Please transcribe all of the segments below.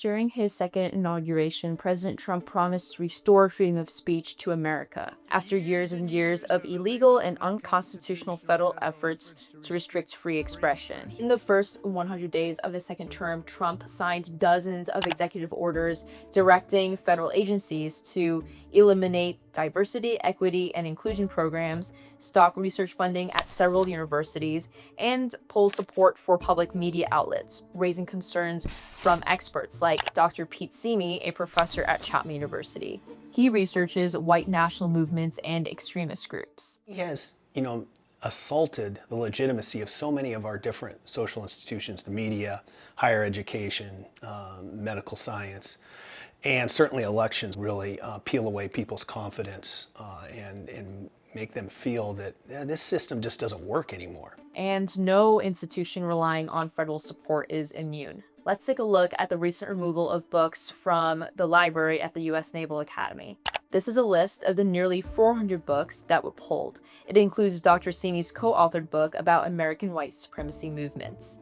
During his second inauguration, President Trump promised to restore freedom of speech to America after years and years of illegal and unconstitutional federal efforts to restrict free expression. In the first 100 days of his second term, Trump signed dozens of executive orders directing federal agencies to eliminate diversity, equity, and inclusion programs, stop research funding at several universities, and pull support for public media outlets, raising concerns from experts like Dr. Pete Simi, a professor at Chapman University. He researches white national movements and extremist groups. He has, assaulted the legitimacy of so many of our different social institutions, the media, higher education, medical science, and certainly elections really peel away people's confidence and make them feel that this system just doesn't work anymore. And no institution relying on federal support is immune. Let's take a look at the recent removal of books from the library at the U.S. Naval Academy. This is a list of the nearly 400 books that were pulled. It includes Dr. Simi's co-authored book about American white supremacy movements.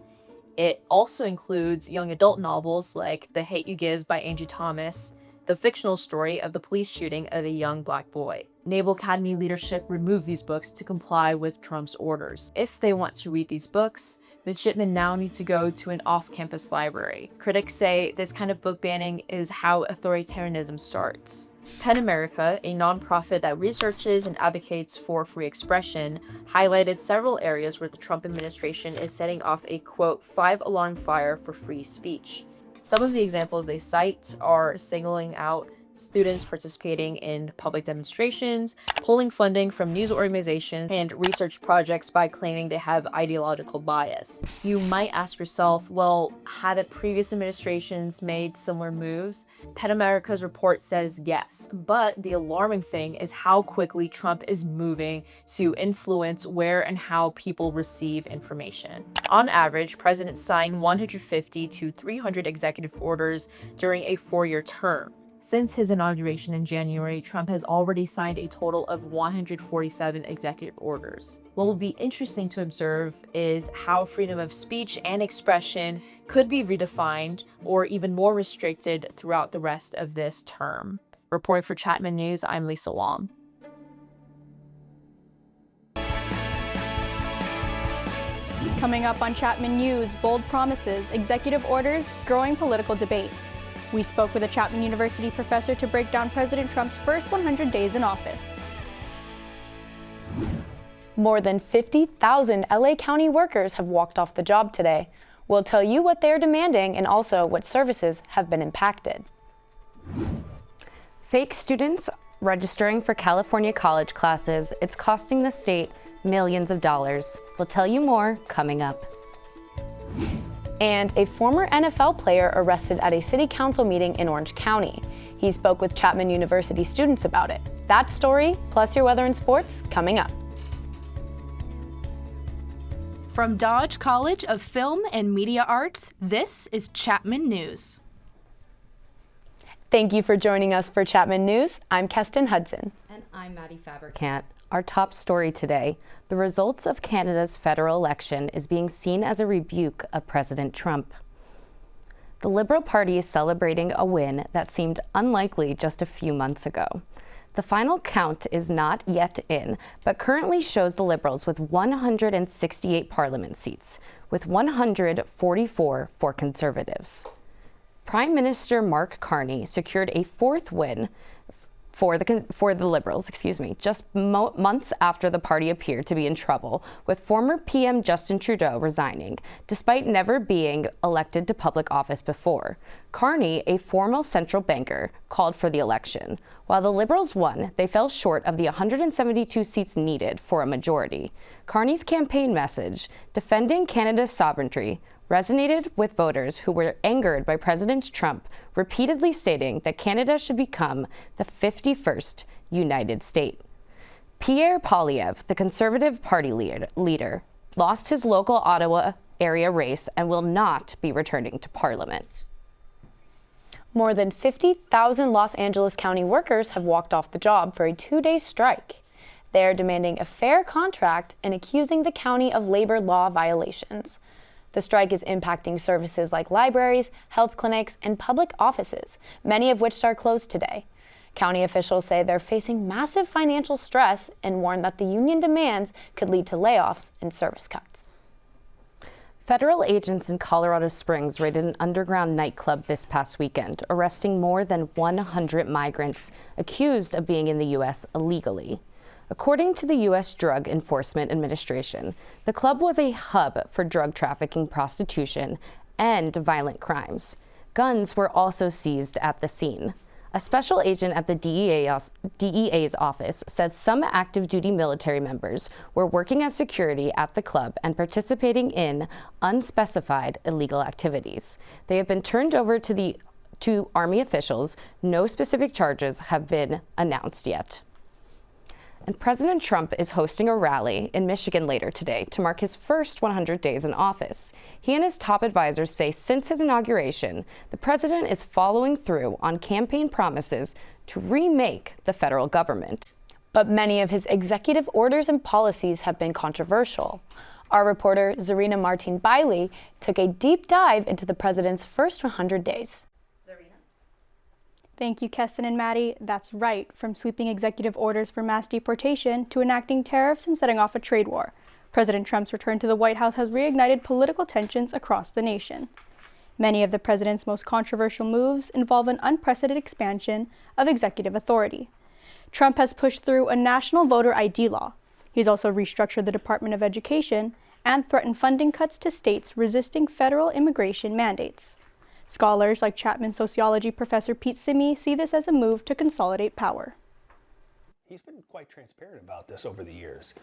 It also includes young adult novels like The Hate U Give by Angie Thomas, the fictional story of the police shooting of a young black boy. Naval Academy leadership removed these books to comply with Trump's orders. If they want to read these books, midshipmen now need to go to an off-campus library. Critics say this kind of book banning is how authoritarianism starts. PEN America, a nonprofit that researches and advocates for free expression, highlighted several areas where the Trump administration is setting off a, quote, 5-alarm fire for free speech. Some of the examples they cite are singling out students participating in public demonstrations, pulling funding from news organizations, and research projects by claiming they have ideological bias. You might ask yourself, well, haven't previous administrations made similar moves? PEN America's report says yes, but the alarming thing is how quickly Trump is moving to influence where and how people receive information. On average, presidents sign 150 to 300 executive orders during a 4-year term. Since his inauguration in January, Trump has already signed a total of 147 executive orders. What will be interesting to observe is how freedom of speech and expression could be redefined or even more restricted throughout the rest of this term. Reporting for Chapman News, I'm Lisa Wong. Coming up on Chapman News, bold promises, executive orders, growing political debate. We spoke with a Chapman University professor to break down President Trump's first 100 days in office. More than 50,000 LA County workers have walked off the job today. We'll tell you what they're demanding and also what services have been impacted. Fake students registering for California college classes, it's costing the state millions of dollars. We'll tell you more coming up. And a former NFL player arrested at a city council meeting in Orange County. He spoke with Chapman University students about it. That story, plus your weather and sports, coming up. From Dodge College of Film and Media Arts, this is Chapman News. Thank you for joining us for Chapman News. I'm Keston Hudson. And I'm Maddie Fabricant. Our top story today, the results of Canada's federal election is being seen as a rebuke of President Trump. The Liberal Party is celebrating a win that seemed unlikely just a few months ago. The final count is not yet in, but currently shows the Liberals with 168 parliament seats, with 144 for Conservatives. Prime Minister Mark Carney secured a fourth win for the Liberals, just months after the party appeared to be in trouble, with former PM Justin Trudeau resigning, despite never being elected to public office before. Carney, a former central banker, called for the election. While the Liberals won, they fell short of the 172 seats needed for a majority. Carney's campaign message, defending Canada's sovereignty, resonated with voters who were angered by President Trump repeatedly stating that Canada should become the 51st United State. Pierre Poilievre, the Conservative Party leader, lost his local Ottawa area race and will not be returning to Parliament. More than 50,000 Los Angeles County workers have walked off the job for a 2-day strike. They are demanding a fair contract and accusing the county of labor law violations. The strike is impacting services like libraries, health clinics, and public offices, many of which are closed today. County officials say they're facing massive financial stress and warn that the union demands could lead to layoffs and service cuts. Federal agents in Colorado Springs raided an underground nightclub this past weekend, arresting more than 100 migrants accused of being in the U.S. illegally. According to the U.S. Drug Enforcement Administration, the club was a hub for drug trafficking, prostitution, and violent crimes. Guns were also seized at the scene. A special agent at the DEA's office says some active duty military members were working as security at the club and participating in unspecified illegal activities. They have been turned over to Army officials. No specific charges have been announced yet. And President Trump is hosting a rally in Michigan later today to mark his first 100 days in office. He and his top advisors say since his inauguration, the president is following through on campaign promises to remake the federal government. But many of his executive orders and policies have been controversial. Our reporter, Zarina Martin-Bailey, took a deep dive into the president's first 100 days. Thank you, Keston and Maddie. That's right, from sweeping executive orders for mass deportation to enacting tariffs and setting off a trade war. President Trump's return to the White House has reignited political tensions across the nation. Many of the president's most controversial moves involve an unprecedented expansion of executive authority. Trump has pushed through a national voter ID law. He's also restructured the Department of Education and threatened funding cuts to states resisting federal immigration mandates. Scholars like Chapman sociology professor Pete Simi see this as a move to consolidate power. He's been quite transparent about this over the years.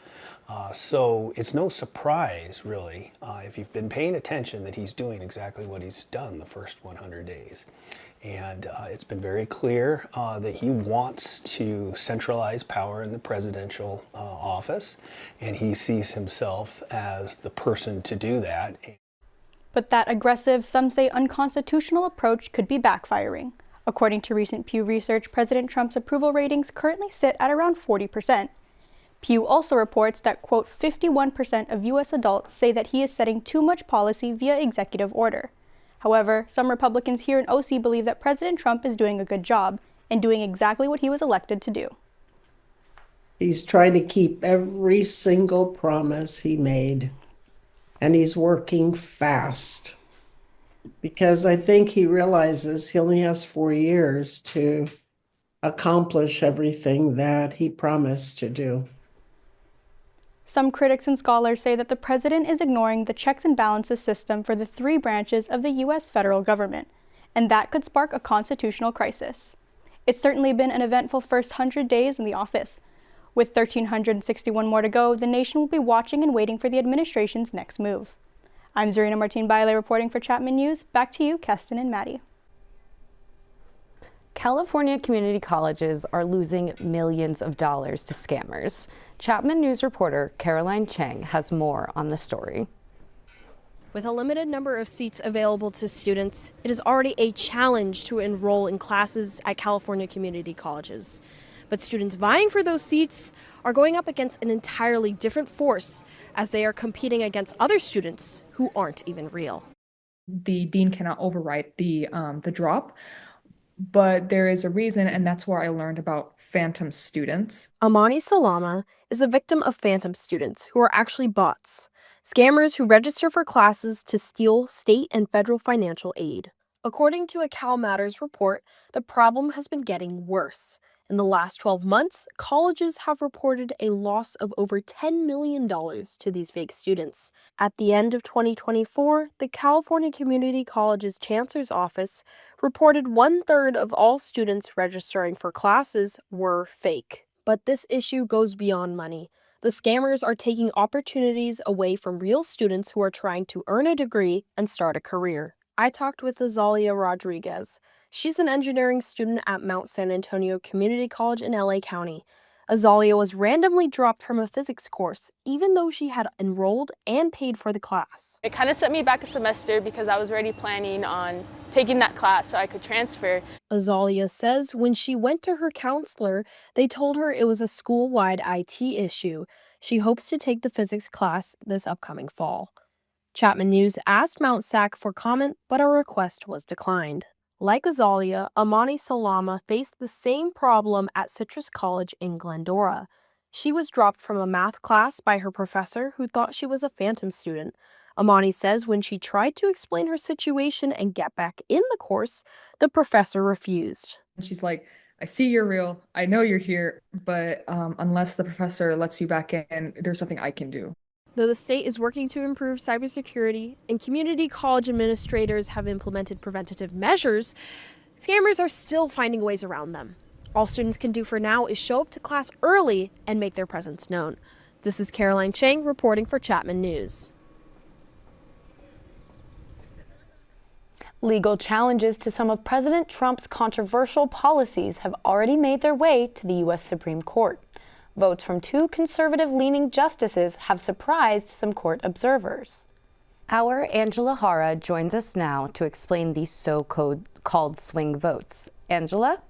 So it's no surprise, really, if you've been paying attention, that he's doing exactly what he's done the first 100 days. And it's been very clear that he wants to centralize power in the presidential office, and he sees himself as the person to do that. But that aggressive, some say unconstitutional approach could be backfiring. According to recent Pew research, President Trump's approval ratings currently sit at around 40%. Pew also reports that, quote, 51% of U.S. adults say that he is setting too much policy via executive order. However, some Republicans here in OC believe that President Trump is doing a good job and doing exactly what he was elected to do. He's trying to keep every single promise he made. And he's working fast because I think he realizes he only has 4 years to accomplish everything that he promised to do. Some critics and scholars say that the president is ignoring the checks and balances system for the three branches of the U.S. federal government, and that could spark a constitutional crisis. It's certainly been an eventful first 100 days in the office. With 1,361 more to go, the nation will be watching and waiting for the administration's next move. I'm Zarina Martin-Bailey reporting for Chapman News. Back to you, Keston and Maddie. California community colleges are losing millions of dollars to scammers. Chapman News reporter Caroline Chang has more on the story. With a limited number of seats available to students, it is already a challenge to enroll in classes at California community colleges. But students vying for those seats are going up against an entirely different force as they are competing against other students who aren't even real. The dean cannot override the drop, but there is a reason, and that's where I learned about phantom students. Amani Salama is a victim of phantom students who are actually bots, scammers who register for classes to steal state and federal financial aid. According to a Cal Matters report, the problem has been getting worse. In the last 12 months, colleges have reported a loss of over $10 million to these fake students. At the end of 2024, the California Community College's Chancellor's Office reported 1/3 of all students registering for classes were fake. But this issue goes beyond money. The scammers are taking opportunities away from real students who are trying to earn a degree and start a career. I talked with Azalia Rodriguez. She's an engineering student at Mount San Antonio Community College in LA County. Azalia was randomly dropped from a physics course, even though she had enrolled and paid for the class. It kind of set me back a semester because I was already planning on taking that class so I could transfer. Azalia says when she went to her counselor, they told her it was a school-wide IT issue. She hopes to take the physics class this upcoming fall. Chapman News asked Mount Sac for comment, but our request was declined. Like Azalia, Amani Salama faced the same problem at Citrus College in Glendora. She was dropped from a math class by her professor who thought she was a phantom student. Amani says when she tried to explain her situation and get back in the course, the professor refused. She's like, I see you're real. I know you're here, but unless the professor lets you back in, there's nothing I can do. Though the state is working to improve cybersecurity and community college administrators have implemented preventative measures, scammers are still finding ways around them. All students can do for now is show up to class early and make their presence known. This is Caroline Chang reporting for Chapman News. Legal challenges to some of President Trump's controversial policies have already made their way to the U.S. Supreme Court. Votes from two conservative-leaning justices have surprised some court observers. Our Angela Hara joins us now to explain these so-called swing votes. Angela?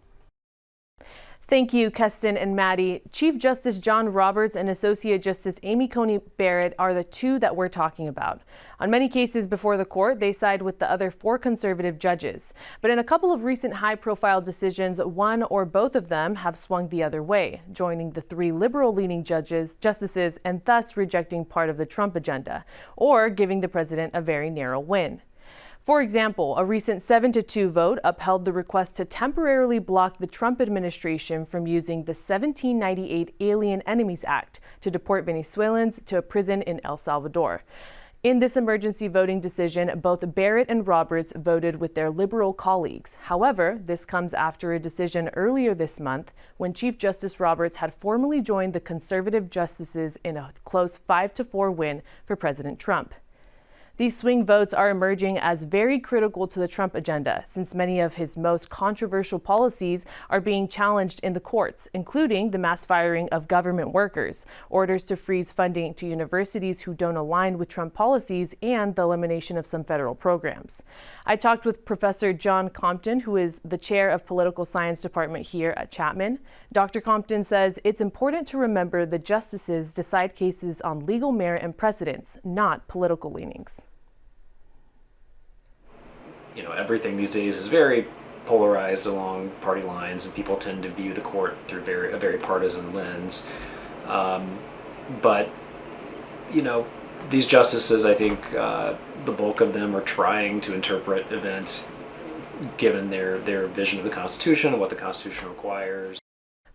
Thank you, Keston and Maddie. Chief Justice John Roberts and Associate Justice Amy Coney Barrett are the two that we're talking about. On many cases before the court, they side with the other four conservative judges. But in a couple of recent high-profile decisions, one or both of them have swung the other way, joining the three liberal-leaning justices, and thus rejecting part of the Trump agenda, or giving the president a very narrow win. For example, a recent 7-2 vote upheld the request to temporarily block the Trump administration from using the 1798 Alien Enemies Act to deport Venezuelans to a prison in El Salvador. In this emergency voting decision, both Barrett and Roberts voted with their liberal colleagues. However, this comes after a decision earlier this month when Chief Justice Roberts had formally joined the conservative justices in a close 5-4 win for President Trump. These swing votes are emerging as very critical to the Trump agenda, since many of his most controversial policies are being challenged in the courts, including the mass firing of government workers, orders to freeze funding to universities who don't align with Trump policies, and the elimination of some federal programs. I talked with Professor John Compton, who is the chair of Political Science Department here at Chapman. Dr. Compton says it's important to remember the justices decide cases on legal merit and precedents, not political leanings. You know, everything these days is very polarized along party lines, and people tend to view the court through a very partisan lens. But, you know, these justices, I think the bulk of them are trying to interpret events given their vision of the Constitution and what the Constitution requires.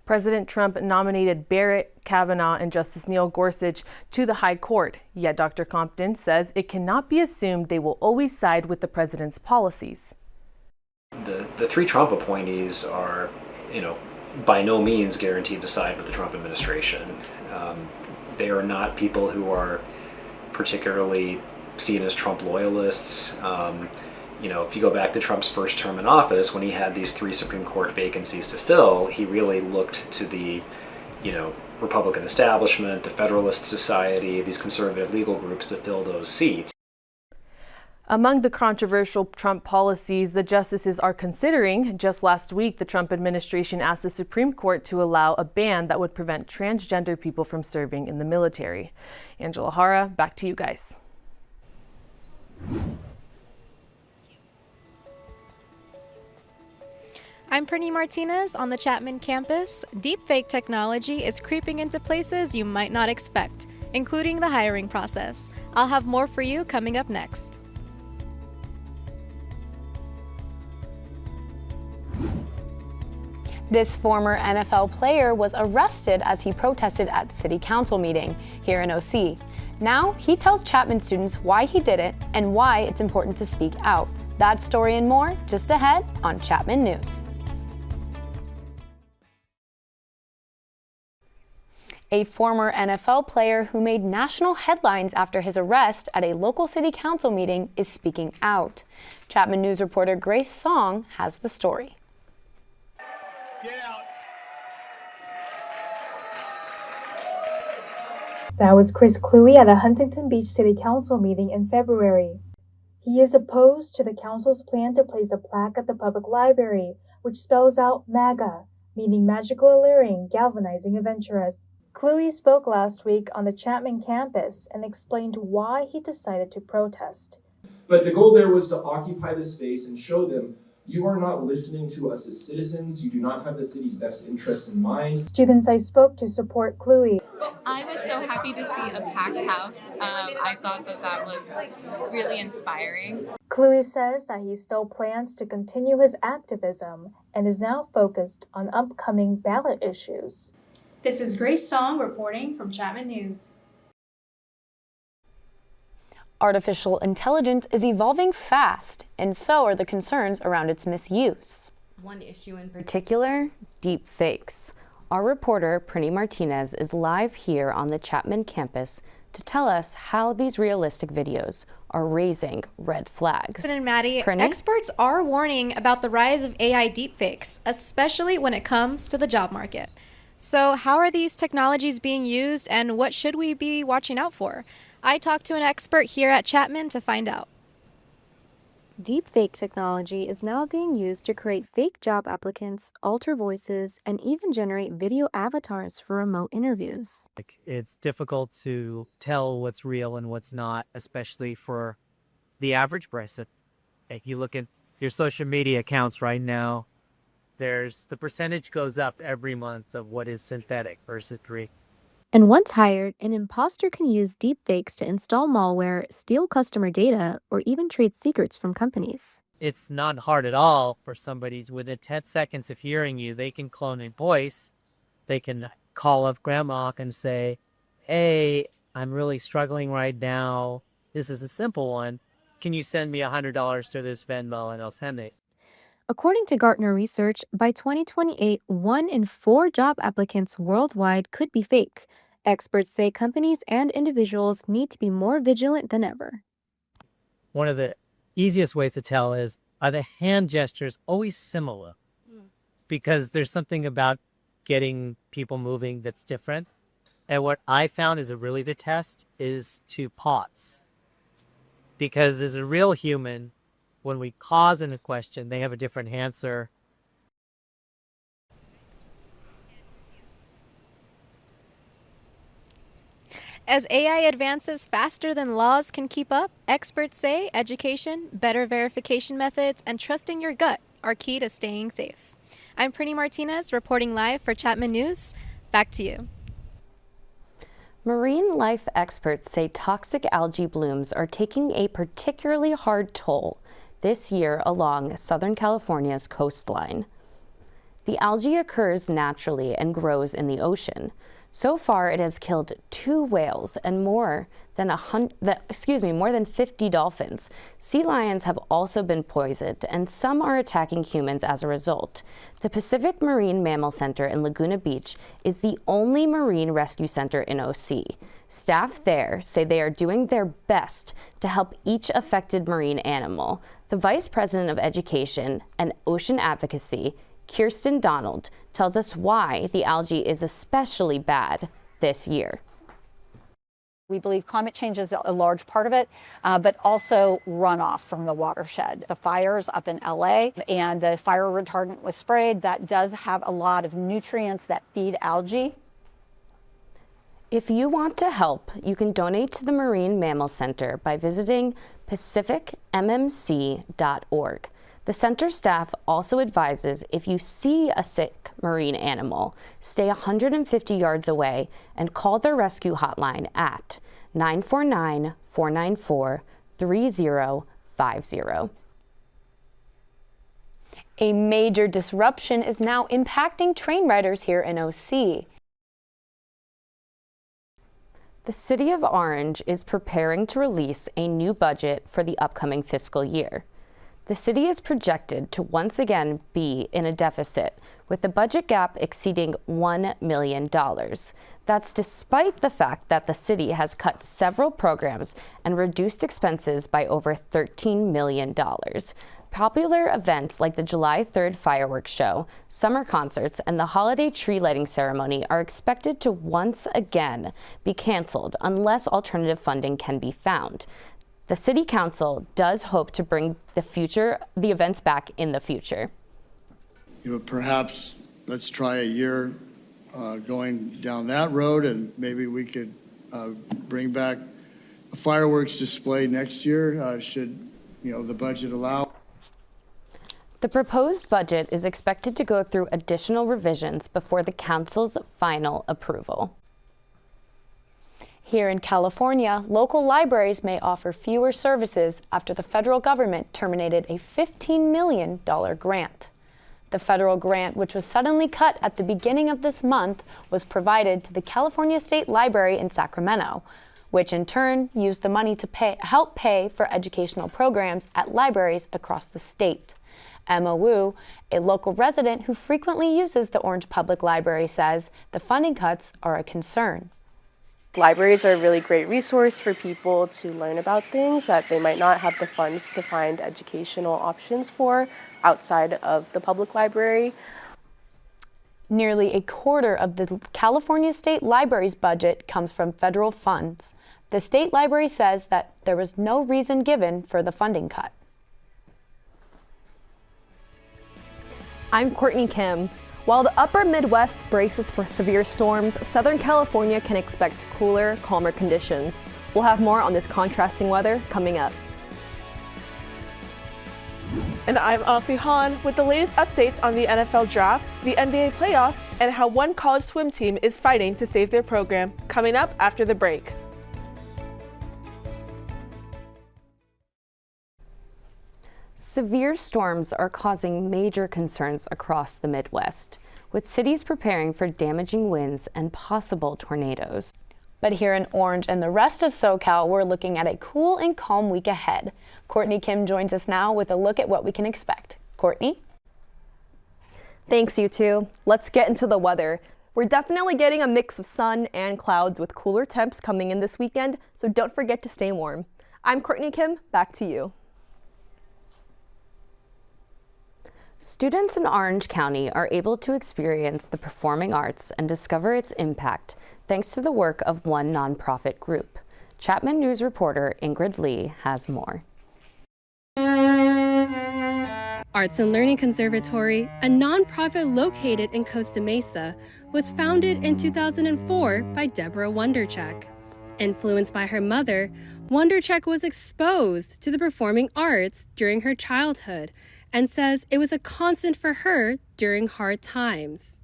President Trump nominated Barrett, Kavanaugh, and Justice Neil Gorsuch to the High Court, yet Dr. Compton says it cannot be assumed they will always side with the president's policies. The three Trump appointees are, you know, by no means guaranteed to side with the Trump administration. They are not people who are particularly seen as Trump loyalists. You know, if you go back to Trump's first term in office, when he had these three Supreme Court vacancies to fill, he really looked to the, you know, Republican establishment, the Federalist Society, these conservative legal groups to fill those seats. Among the controversial Trump policies the justices are considering, just last week the Trump administration asked the Supreme Court to allow a ban that would prevent transgender people from serving in the military. Angela Hara, back to you guys. I'm Pernie Martinez on the Chapman campus. Deepfake technology is creeping into places you might not expect, including the hiring process. I'll have more for you coming up next. This former NFL player was arrested as he protested at City Council meeting here in OC. Now he tells Chapman students why he did it and why it's important to speak out. That story and more just ahead on Chapman News. A former NFL player who made national headlines after his arrest at a local city council meeting is speaking out. Chapman News reporter Grace Song has the story. Get out. That was Chris Cluey at a Huntington Beach City Council meeting in February. He is opposed to the council's plan to place a plaque at the public library, which spells out MAGA, meaning magical alluring, galvanizing adventurous. Cluey spoke last week on the Chapman campus and explained why he decided to protest. But the goal there was to occupy the space and show them you are not listening to us as citizens. You do not have the city's best interests in mind. Students I spoke to support Cluey. I was so happy to see a packed house. I thought that was really inspiring. Cluey says that he still plans to continue his activism and is now focused on upcoming ballot issues. This is Grace Song reporting from Chapman News. Artificial intelligence is evolving fast, and so are the concerns around its misuse. One issue in particular, deep fakes. Our reporter, Prinny Martinez, is live here on the Chapman campus to tell us how these realistic videos are raising red flags. And Maddie, Prinny? experts are warning about the rise of AI deepfakes, especially when it comes to the job market. So how are these technologies being used and what should we be watching out for? I talked to an expert here at Chapman to find out. Deepfake technology is now being used to create fake job applicants, alter voices, and even generate video avatars for remote interviews. It's difficult to tell what's real and what's not, especially for the average person. If you look at your social media accounts right now, the percentage goes up every month of what is synthetic versus real. And once hired, an imposter can use deepfakes to install malware, steal customer data, or even trade secrets from companies. It's not hard at all for somebody within 10 seconds of hearing you. They can clone a voice. They can call up grandma and say, hey, I'm really struggling right now. This is a simple one. Can you send me $100 to this Venmo and I'll send it? According to Gartner research, by 2028, 1 in 4 job applicants worldwide could be fake. Experts say companies and individuals need to be more vigilant than ever. One of the easiest ways to tell is, are the hand gestures always similar? Because there's something about getting people moving that's different. And what I found is really the test is to pause. Because as a real human, when we pause in a question, they have a different answer. As AI advances faster than laws can keep up, experts say education, better verification methods, and trusting your gut are key to staying safe. I'm Prinny Martinez reporting live for Chapman News. Back to you. Marine life experts say toxic algae blooms are taking a particularly hard toll this year along Southern California's coastline. The algae occurs naturally and grows in the ocean. So far, it has killed 2 whales and more than 50 dolphins. Sea lions have also been poisoned, and some are attacking humans as a result. The Pacific Marine Mammal Center in Laguna Beach is the only marine rescue center in OC. Staff there say they are doing their best to help each affected marine animal. The Vice President of Education and Ocean Advocacy, Kirsten Donald, tells us why the algae is especially bad this year. We believe climate change is a large part of it, but also runoff from the watershed. The fires up in LA and the fire retardant was sprayed. That does have a lot of nutrients that feed algae. If you want to help, you can donate to the Marine Mammal Center by visiting pacificmmc.org. The center staff also advises if you see a sick marine animal, stay 150 yards away and call their rescue hotline at 949-494-3050. A major disruption is now impacting train riders here in OC. The City of Orange is preparing to release a new budget for the upcoming fiscal year. The city is projected to once again be in a deficit, with the budget gap exceeding $1 million. That's despite the fact that the city has cut several programs and reduced expenses by over $13 million. Popular events like the July 3rd fireworks show, summer concerts, and the holiday tree lighting ceremony are expected to once again be canceled unless alternative funding can be found. The City Council does hope to bring the events back in the future. Perhaps let's try a year going down that road, and maybe we could bring back a fireworks display next year, should the budget allow. The proposed budget is expected to go through additional revisions before the council's final approval. Here in California, local libraries may offer fewer services after the federal government terminated a $15 million grant. The federal grant, which was suddenly cut at the beginning of this month, was provided to the California State Library in Sacramento, which in turn used the money to help pay for educational programs at libraries across the state. Emma Wu, a local resident who frequently uses the Orange Public Library, says the funding cuts are a concern. Libraries are a really great resource for people to learn about things that they might not have the funds to find educational options for outside of the public library. Nearly a quarter of the California State Library's budget comes from federal funds. The state library says that there was no reason given for the funding cut. I'm Courtney Kim. While the upper Midwest braces for severe storms, Southern California can expect cooler, calmer conditions. We'll have more on this contrasting weather coming up. And I'm Aussie Han with the latest updates on the NFL draft, the NBA playoffs, and how one college swim team is fighting to save their program, coming up after the break. Severe storms are causing major concerns across the Midwest, with cities preparing for damaging winds and possible tornadoes. But here in Orange and the rest of SoCal, we're looking at a cool and calm week ahead. Courtney Kim joins us now with a look at what we can expect. Courtney? Thanks, you two. Let's get into the weather. We're definitely getting a mix of sun and clouds with cooler temps coming in this weekend, so don't forget to stay warm. I'm Courtney Kim, back to you. Students in Orange County are able to experience the performing arts and discover its impact thanks to the work of one nonprofit group. Chapman News reporter Ingrid Lee has more. Arts and Learning Conservatory, a nonprofit located in Costa Mesa, was founded in 2004 by Deborah Wonderchek. Influenced by her mother, Wonderchek was exposed to the performing arts during her childhood and says it was a constant for her during hard times.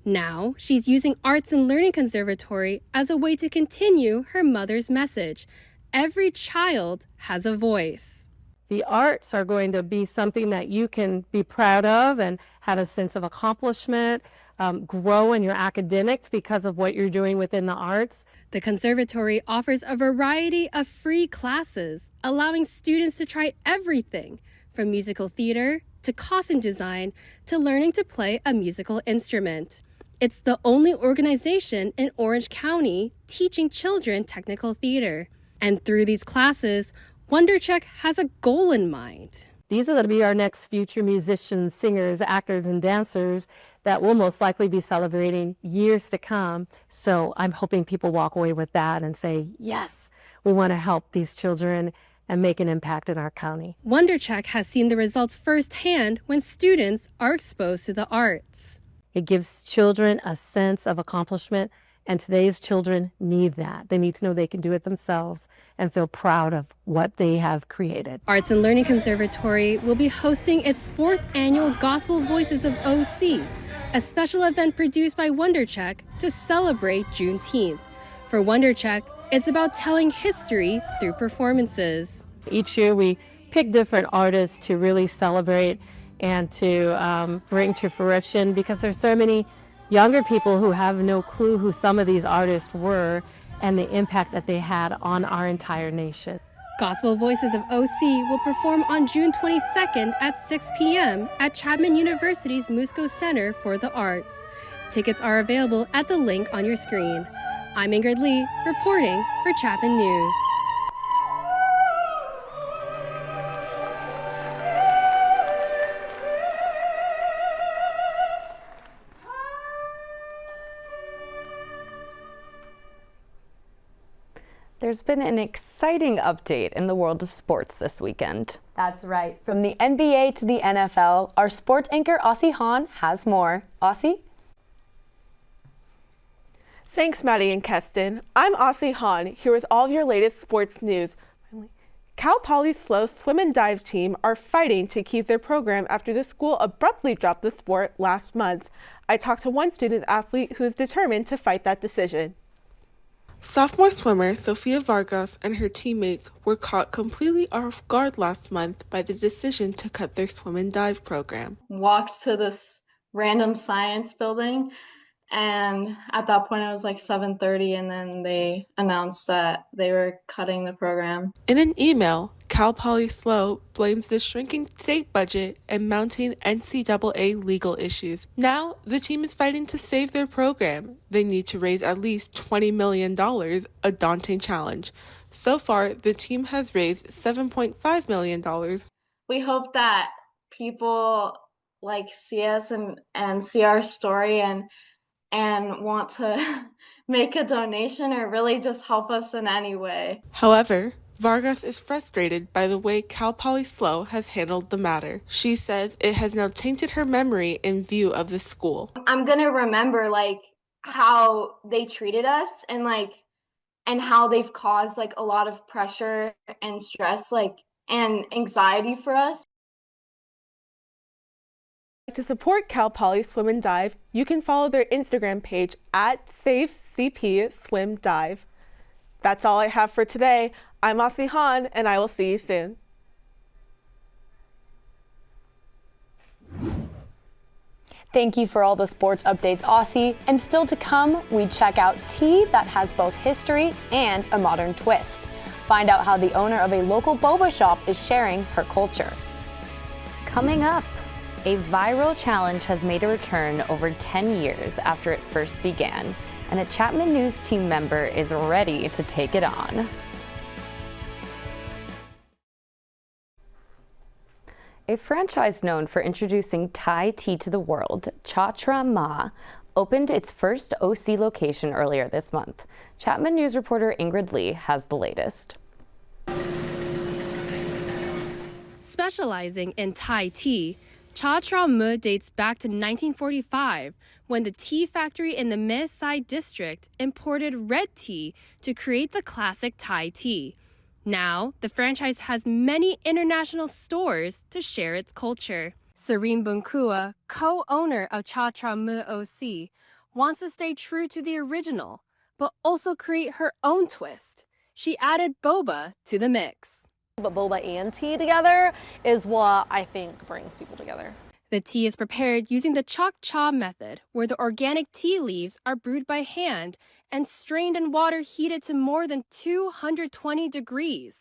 Now, she's using Arts and Learning Conservatory as a way to continue her mother's message. Every child has a voice. The arts are going to be something that you can be proud of and have a sense of accomplishment, grow in your academics because of what you're doing within the arts. The conservatory offers a variety of free classes, allowing students to try everything from musical theater to costume design to learning to play a musical instrument. It's the only organization in Orange County teaching children technical theater. And through these classes, Wonderchek has a goal in mind. These are going to be our next future musicians, singers, actors, and dancers that we'll most likely be celebrating years to come. So I'm hoping people walk away with that and say, yes, we want to help these children and make an impact in our county. Wonderchek has seen the results firsthand when students are exposed to the arts. It gives children a sense of accomplishment, and today's children need that. They need to know they can do it themselves and feel proud of what they have created. Arts and Learning Conservatory will be hosting its 4th annual Gospel Voices of OC, a special event produced by Wonderchek to celebrate Juneteenth. For Wonderchek, it's about telling history through performances. Each year we pick different artists to really celebrate and to bring to fruition, because there's so many younger people who have no clue who some of these artists were and the impact that they had on our entire nation. Gospel Voices of OC will perform on June 22nd at 6 p.m. at Chapman University's Musco Center for the Arts. Tickets are available at the link on your screen. I'm Ingrid Lee, reporting for Chapman News. There's been an exciting update in the world of sports this weekend. That's right. From the NBA to the NFL, our sports anchor Aussie Han has more. Aussie? Thanks, Maddie and Keston. I'm Aussie Han, here with all of your latest sports news. Cal Poly's slow swim and dive team are fighting to keep their program after the school abruptly dropped the sport last month. I talked to one student athlete who is determined to fight that decision. Sophomore swimmer Sofia Vargas and her teammates were caught completely off guard last month by the decision to cut their swim and dive program. Walked to this random science building, and at that point it was like 7:30, and then they announced that they were cutting the program. In an email, Cal Poly SLO blames the shrinking state budget and mounting NCAA legal issues. Now, the team is fighting to save their program. They need to raise at least $20 million, a daunting challenge. So far, the team has raised $7.5 million. We hope that people see us and see our story and want to make a donation or really just help us in any way. However, Vargas is frustrated by the way Cal Poly SLO has handled the matter. She says it has now tainted her memory in view of the school. I'm gonna remember how they treated us and how they've caused a lot of pressure and stress and anxiety for us. To support Cal Poly Swim and Dive, you can follow their Instagram page at SafeCPSwimDive. That's all I have for today. I'm Aussie Han, and I will see you soon. Thank you for all the sports updates, Aussie. And still to come, we check out tea that has both history and a modern twist. Find out how the owner of a local boba shop is sharing her culture. Coming up, a viral challenge has made a return over 10 years after it first began, and a Chapman News team member is ready to take it on. A franchise known for introducing Thai tea to the world, Cha Tra Ma, opened its first OC location earlier this month. Chapman News reporter Ingrid Lee has the latest. Specializing in Thai tea, Cha Tra Ma dates back to 1945, when the tea factory in the Mae Sai district imported red tea to create the classic Thai tea. Now, the franchise has many international stores to share its culture. Serene Bunkua, co-owner of Cha Tra Ma OC, wants to stay true to the original, but also create her own twist. She added boba to the mix. But boba and tea together is what I think brings people together. The tea is prepared using the chok cha method, where the organic tea leaves are brewed by hand and strained in water heated to more than 220 degrees.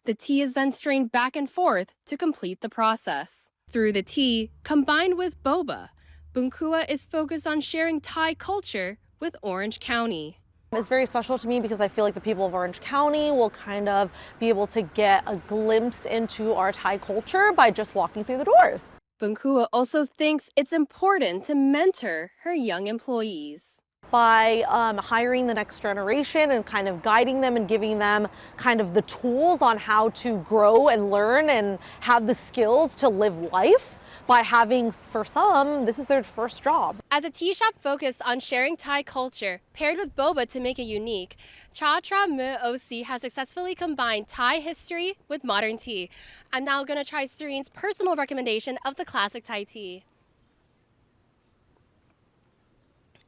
The tea is then strained back and forth to complete the process. Through the tea, combined with boba, Bunkua is focused on sharing Thai culture with Orange County. It's very special to me because I feel like the people of Orange County will kind of be able to get a glimpse into our Thai culture by just walking through the doors. Bunkua also thinks it's important to mentor her young employees. By hiring the next generation and kind of guiding them and giving them kind of the tools on how to grow and learn and have the skills to live life. By having, for some, this is their first job. As a tea shop focused on sharing Thai culture, paired with boba to make it unique, Cha Tra Ma OC has successfully combined Thai history with modern tea. I'm now going to try Serene's personal recommendation of the classic Thai tea.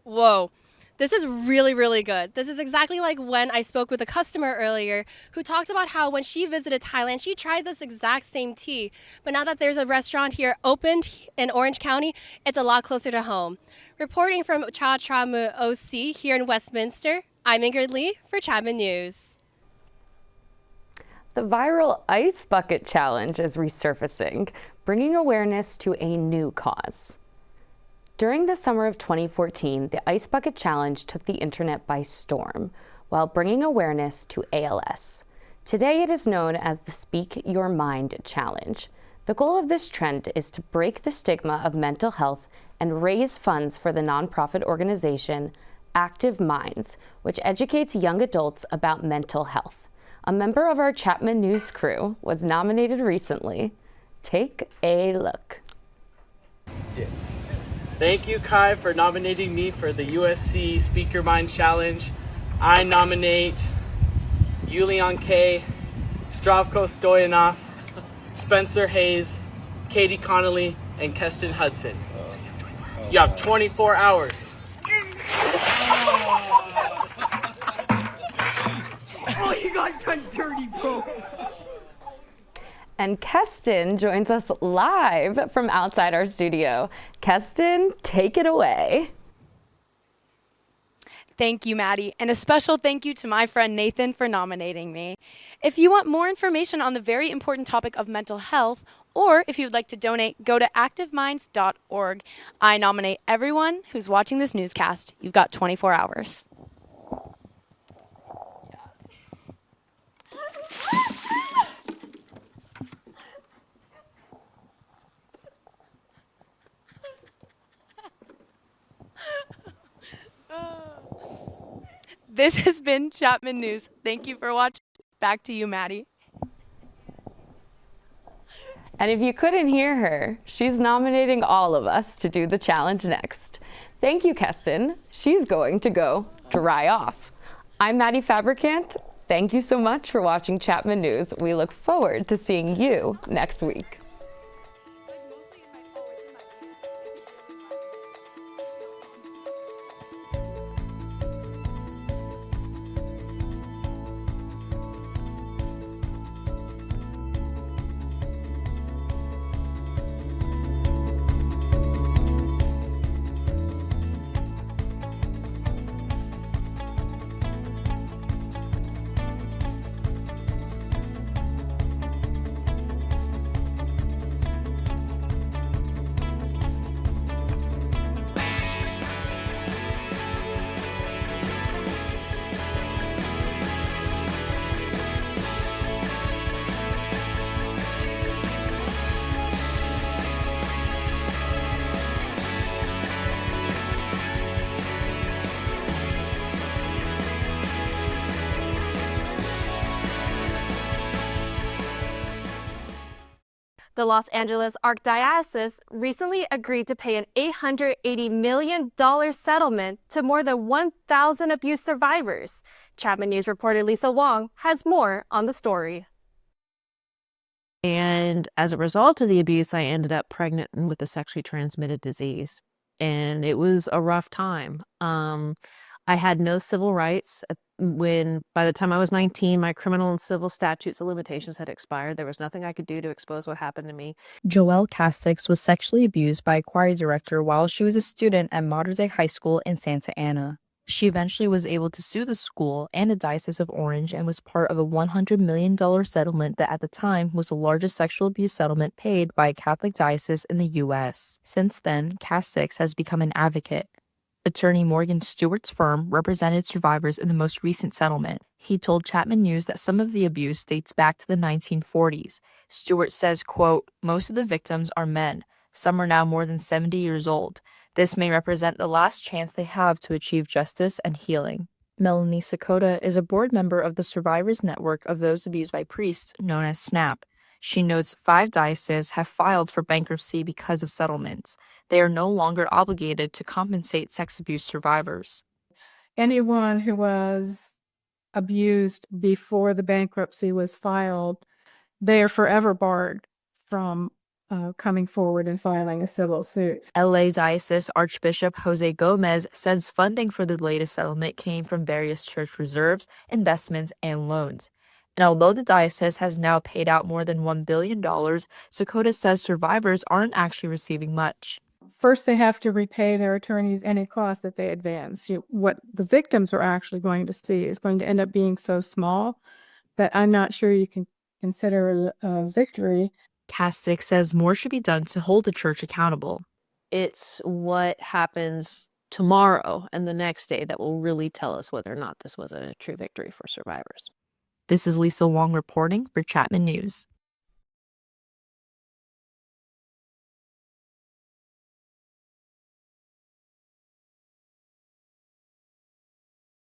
Whoa. This is really, really good. This is exactly like when I spoke with a customer earlier who talked about how when she visited Thailand, she tried this exact same tea. But now that there's a restaurant here opened in Orange County, it's a lot closer to home. Reporting from Cha Tra Ma OC here in Westminster, I'm Ingrid Lee for Chapman News. The viral Ice Bucket Challenge is resurfacing, bringing awareness to a new cause. During the summer of 2014, the Ice Bucket Challenge took the internet by storm while bringing awareness to ALS. Today it is known as the Speak Your Mind Challenge. The goal of this trend is to break the stigma of mental health and raise funds for the nonprofit organization Active Minds, which educates young adults about mental health. A member of our Chapman News crew was nominated recently. Take a look. Yeah. Thank you, Kai, for nominating me for the USC Speaker Mind Challenge. I nominate Yulian K., Stravko Stoyanov, Spencer Hayes, Katie Connolly, and Keston Hudson. You have 24 hours. Oh, you got done dirty, bro. And Keston joins us live from outside our studio. Keston, take it away. Thank you, Maddie, and a special thank you to my friend Nathan for nominating me. If you want more information on the very important topic of mental health, or if you would like to donate, go to activeminds.org. I nominate everyone who's watching this newscast. You've got 24 hours. This has been Chapman News. Thank you for watching. Back to you, Maddie. And if you couldn't hear her, she's nominating all of us to do the challenge next. Thank you, Keston. She's going to go dry off. I'm Maddie Fabricant. Thank you so much for watching Chapman News. We look forward to seeing you next week. The Los Angeles Archdiocese recently agreed to pay an $880 million settlement to more than 1,000 abuse survivors. Chapman News reporter Lisa Wong has more on the story. And as a result of the abuse, I ended up pregnant with a sexually transmitted disease. And it was a rough time. I had no civil rights. By the time I was 19, my criminal and civil statutes of limitations had expired. There was nothing I could do to expose what happened to me. Joelle Castix was sexually abused by a choir director while she was a student at Mater Dei High School in Santa Ana. She eventually was able to sue the school and the Diocese of Orange and was part of a $100 million settlement that at the time was the largest sexual abuse settlement paid by a Catholic diocese in the U.S. Since then, Castix has become an advocate. Attorney Morgan Stewart's firm represented survivors in the most recent settlement. He told Chapman News that some of the abuse dates back to the 1940s. Stewart says, quote, "Most of the victims are men. Some are now more than 70 years old. This may represent the last chance they have to achieve justice and healing." Melanie Sakota is a board member of the Survivors Network of Those Abused by Priests, known as SNAP. She notes 5 dioceses have filed for bankruptcy because of settlements. They are no longer obligated to compensate sex abuse survivors. Anyone who was abused before the bankruptcy was filed, they are forever barred from coming forward and filing a civil suit. LA Diocese Archbishop Jose Gomez says funding for the latest settlement came from various church reserves, investments, and loans. And although the diocese has now paid out more than $1 billion, Sakota says survivors aren't actually receiving much. First, they have to repay their attorneys any cost that they advance. What the victims are actually going to see is going to end up being so small that I'm not sure you can consider a victory. Castix says more should be done to hold the church accountable. It's what happens tomorrow and the next day that will really tell us whether or not this was a true victory for survivors. This is Lisa Wong reporting for Chapman News.